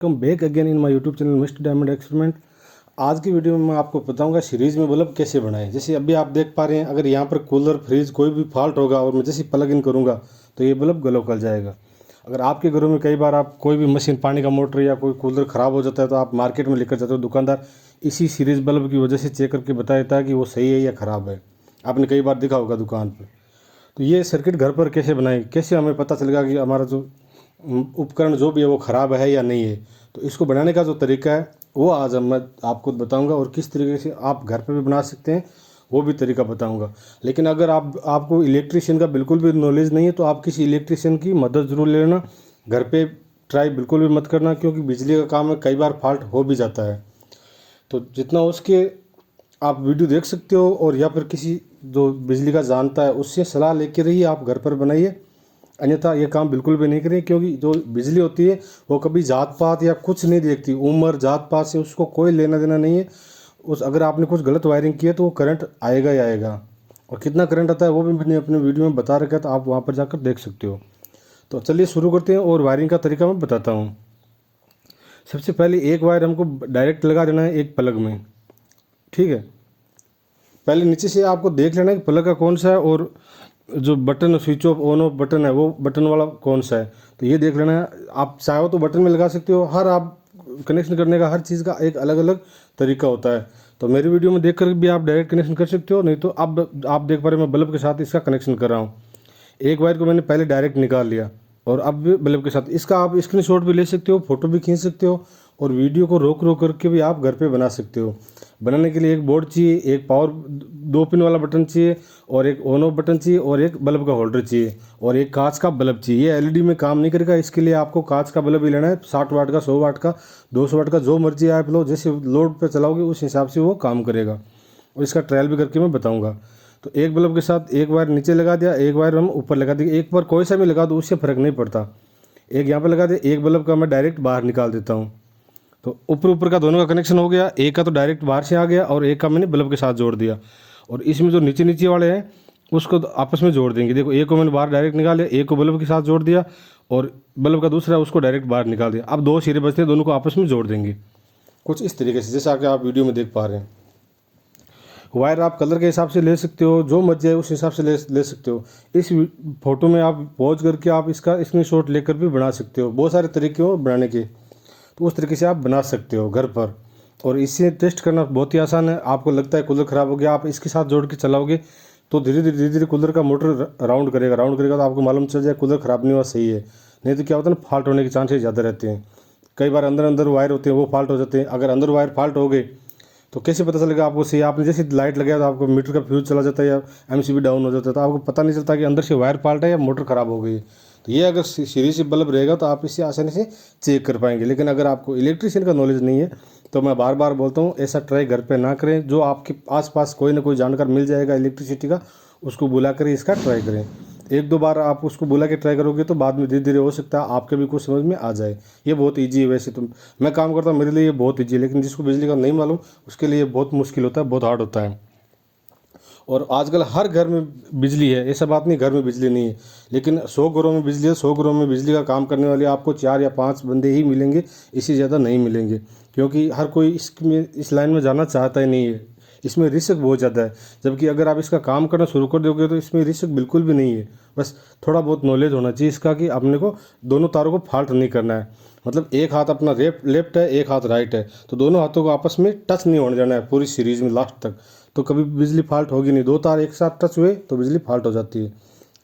Welcome back again in my YouTube channel mister diamond experiment. आज की video में मैं आपको बताऊंगा सीरीज में बल्ब कैसे बनाएं। जैसे अभी आप देख पा रहे हैं, अगर यहाँ पर कूलर फ्रिज कोई भी फॉल्ट होगा और मैं जैसे प्लग इन करूँगा तो ये बल्ब गलो कर जाएगा। अगर आपके घरों में कई बार आप कोई भी मशीन, पानी का मोटर या कोई कूलर ख़राब हो जाता है तो आप मार्केट में लेकर जाते हो, दुकानदार इसी सीरीज बल्ब की वजह से चेक करके बता देता है कि वो सही है या ख़राब है। आपने कई बार देखा होगा दुकान पर। तो ये सर्किट घर पर कैसे बनाएं, कैसे हमें पता चलेगा कि हमारा जो उपकरण जो भी है वो ख़राब है या नहीं है। तो इसको बनाने का जो तरीका है वो आज मैं आपको बताऊंगा, और किस तरीके से आप घर पे भी बना सकते हैं वो भी तरीका बताऊंगा। लेकिन अगर आपको इलेक्ट्रिशियन का बिल्कुल भी नॉलेज नहीं है तो आप किसी इलेक्ट्रिशियन की मदद ज़रूर ले लेना। घर पे ट्राई बिल्कुल भी मत करना, क्योंकि बिजली का काम है, कई बार फॉल्ट हो भी जाता है। तो जितना हो सके आप वीडियो देख सकते हो, और या फिर किसी जो बिजली का जानता है उससे सलाह लेके रहिए, आप घर पर बनाइए। अन्यथा ये काम बिल्कुल भी नहीं करें, क्योंकि जो बिजली होती है वो कभी जात पात या कुछ नहीं देखती। उम्र जात पात से उसको कोई लेना देना नहीं है। उस अगर आपने कुछ गलत वायरिंग की है तो वो करंट आएगा ही आएगा, और कितना करंट आता है वो भी मैंने अपने वीडियो में बता रखा है, तो आप वहाँ पर जाकर देख सकते हो। तो चलिए शुरू करते हैं, और वायरिंग का तरीका मैं बताता हूँ। सबसे पहले एक वायर हमको डायरेक्ट लगा देना है एक प्लग में, ठीक है। पहले नीचे से आपको देख लेना है कि प्लग का कौन सा है, और जो button switch off on off button है वो बटन वाला कौन सा है, तो ये देख लेना है। आप चाहो तो बटन में लगा सकते हो। हर आप कनेक्शन करने का हर चीज़ का एक अलग अलग तरीका होता है। तो मेरी वीडियो में देखकर भी आप डायरेक्ट कनेक्शन कर सकते हो, नहीं तो अब आप देख पा रहे हैं मैं बल्ब के साथ इसका कनेक्शन कर रहा हूँ। एक वायर को मैंने पहले डायरेक्ट निकाल लिया, और अब भी बल्ब के साथ इसका आप स्क्रीनशॉट भी ले सकते हो, फोटो भी खींच सकते हो, और वीडियो को रोक रोक करके भी आप घर पे बना सकते हो। बनाने के लिए एक बोर्ड चाहिए, एक पावर 2 पिन वाला बटन चाहिए, और एक ऑन ऑफ बटन चाहिए, और एक बल्ब का होल्डर चाहिए, और एक कांच का बल्ब चाहिए। ये एलईडी में काम नहीं करेगा, इसके लिए आपको कांच का बल्ब ही लेना है। 60 वाट का, 100 वाट का, 200 वाट का, जो मर्जी आप लो, जैसे लोड पे चलाओगे उस हिसाब से वो काम करेगा। और इसका ट्रायल भी करके मैं बताऊँगा। तो एक बल्ब के साथ एक वायर नीचे लगा दिया, एक वायर हम ऊपर लगा दिया। एक बार कोई सा भी लगा दो उससे फ़र्क नहीं पड़ता। एक यहाँ पे लगा दिया, एक बल्ब का मैं डायरेक्ट बाहर निकाल देता हूँ। तो ऊपर ऊपर का दोनों का कनेक्शन हो गया। एक का तो डायरेक्ट बाहर से आ गया, और एक का मैंने बल्ब के साथ जोड़ दिया। और इसमें जो नीचे नीचे वाले हैं उसको तो आपस में जोड़ देंगे। देखो, एक को मैंने बाहर डायरेक्ट निकाल लिया, एक को बल्ब के साथ जोड़ दिया, और बल्ब का दूसरा उसको डायरेक्ट बाहर निकाल दिया। अब 2 सिरे बचते हैं, दोनों को आपस में जोड़ देंगे कुछ इस तरीके से, जैसा कि आप वीडियो में देख पा रहे हैं। वायर आप कलर के हिसाब से ले सकते हो, जो मर्जी है उस हिसाब से ले सकते हो। इस फोटो में आप पॉज करके आप इसका स्क्रीनशॉट लेकर भी बना सकते हो। बहुत सारे तरीके हो बनाने के, तो उस तरीके से आप बना सकते हो घर पर। और इसे टेस्ट करना बहुत ही आसान है। आपको लगता है कूलर ख़राब हो गया, आप इसके साथ जोड़ के चलाओगे तो धीरे धीरे कूलर का मोटर राउंड करेगा तो आपको मालूम चल जाए कूलर ख़राब नहीं हुआ, सही है। नहीं तो क्या होता है ना, फॉल्ट होने के चांसेस ज़्यादा रहते हैं। कई बार अंदर अंदर वायर होते हैं वो फॉल्ट हो जाते हैं। अगर अंदर वायर फॉल्ट हो गए तो कैसे पता चलेगा आपको सही? आपने जैसे लाइट लगाया तो आपको मीटर का फ्यूज चला जाता है या एमसीबी डाउन हो जाता है, तो आपको पता नहीं चलता कि अंदर से वायर फॉल्ट है या मोटर ख़राब हो गई। तो ये अगर सीरीज से बल्ब रहेगा तो आप इससे आसानी से चेक कर पाएंगे। लेकिन अगर आपको इलेक्ट्रिशियन का नॉलेज नहीं है तो मैं बार बार बोलता हूँ, ऐसा ट्राई घर पे ना करें। जो आपके आसपास कोई ना कोई जानकार मिल जाएगा इलेक्ट्रिसिटी का, उसको बुला कर इसका ट्राई करें। 1-2 बार आप उसको बुला के ट्राई करोगे तो बाद में धीरे धीरे हो सकता है आपके भी कुछ समझ में आ जाए। ये बहुत ईजी है। वैसे तो मैं काम करता हूँ, मेरे लिए ये बहुत ईजी है, लेकिन जिसको बिजली का नहीं मालूम उसके लिए बहुत मुश्किल होता है, बहुत हार्ड होता है। और आजकल हर घर में बिजली है, ऐसा बात नहीं घर में बिजली नहीं है। लेकिन 100 घरों में बिजली है, 100 घरों में बिजली का काम करने वाले आपको 4 या 5 बंदे ही मिलेंगे, इससे ज़्यादा नहीं मिलेंगे। क्योंकि हर कोई इस लाइन में जाना चाहता ही नहीं है। इसमें रिस्क बहुत ज़्यादा है। जबकि अगर आप इसका काम करना शुरू कर दोगे तो इसमें रिस्क बिल्कुल भी नहीं है। बस थोड़ा बहुत नॉलेज होना चाहिए इसका, कि अपने को दोनों तारों को फॉल्ट नहीं करना है। मतलब एक हाथ अपना लेफ्ट है, एक हाथ राइट है, तो दोनों हाथों को आपस में टच नहीं होने देना है पूरी सीरीज में लास्ट तक। तो कभी बिजली फॉल्ट होगी नहीं। 2 तार एक साथ टच हुए तो बिजली फॉल्ट हो जाती है।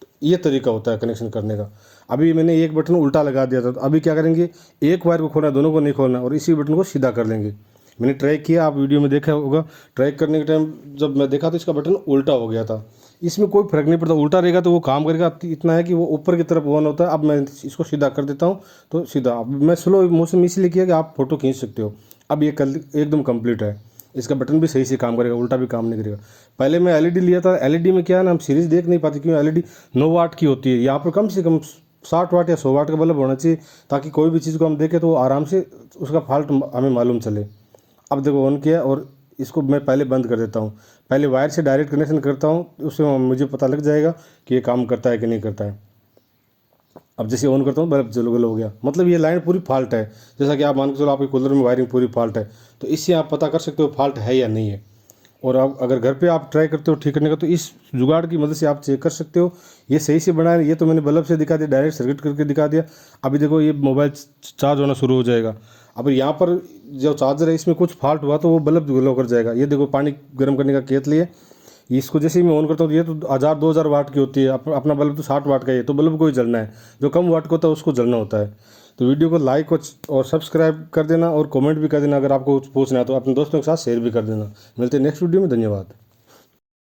तो ये तरीका होता है कनेक्शन करने का। अभी मैंने एक बटन उल्टा लगा दिया था, तो अभी क्या करेंगे, एक वायर को खोलना है, दोनों को नहीं खोलना, और इसी बटन को सीधा कर लेंगे। मैंने ट्राई किया, आप वीडियो में देखा होगा। ट्राई करने के टाइम जब मैं देखा तो इसका बटन उल्टा हो गया था। इसमें कोई फर्क नहीं पड़ता, उल्टा रहेगा तो वो काम करेगा। इतना है कि वो ऊपर की तरफ ऑन होता है। अब मैं इसको सीधा कर देता हूँ तो सीधा। अब मैं स्लो मोशन इसलिए किया कि आप फोटो खींच सकते हो। अब ये एकदम कंप्लीट है। इसका बटन भी सही से काम करेगा, उल्टा भी काम नहीं करेगा। पहले मैं एलईडी लिया था, एलईडी में क्या है ना, हम सीरीज देख नहीं पाते, क्योंकि एलईडी 9 वाट की होती है। यहाँ पर कम से कम 60 वाट या 100 वाट का बल्ब होना चाहिए, ताकि कोई भी चीज़ को हम देखें तो आराम से उसका फॉल्ट हमें मालूम चले। अब देखो ऑन किया, और इसको मैं पहले बंद कर देता हूँ। पहले वायर से डायरेक्ट कनेक्शन करता हूँ, उससे मुझे पता लग जाएगा कि ये काम करता है कि नहीं करता है। अब जैसे ऑन करता हूँ बल्ब जल हो गया, मतलब ये लाइन पूरी फॉल्ट है। जैसा कि आप मान के चलो आपके कूलर में वायरिंग पूरी फॉल्ट है, तो इससे आप पता कर सकते हो फॉल्ट है या नहीं है। और आप अगर घर पे आप ट्राई करते हो ठीक करने का, तो इस जुगाड़ की मदद से आप चेक कर सकते हो ये सही से बना है। ये तो मैंने बल्ब से दिखा दिया, डायरेक्ट सर्किट करके दिखा दिया। अभी देखो ये मोबाइल चार्ज होना शुरू हो जाएगा। अब यहाँ पर जो चार्जर है इसमें कुछ फॉल्ट हुआ तो वो बल्ब ग्लो कर जाएगा। ये देखो पानी गर्म करने का केतली है, इसको जैसे ही मैं ऑन करता हूँ तो ये तो 1000-2000 वाट की होती है। अपना बल्ब तो 60 वाट का ही है, तो बल्ब को ही जलना है। जो कम वाट का होता है उसको जलना होता है। तो वीडियो को लाइक और सब्सक्राइब कर देना और कमेंट भी कर देना। अगर आपको कुछ पूछना है तो अपने दोस्तों के साथ शेयर भी कर देना। मिलते हैं नेक्स्ट वीडियो में। धन्यवाद।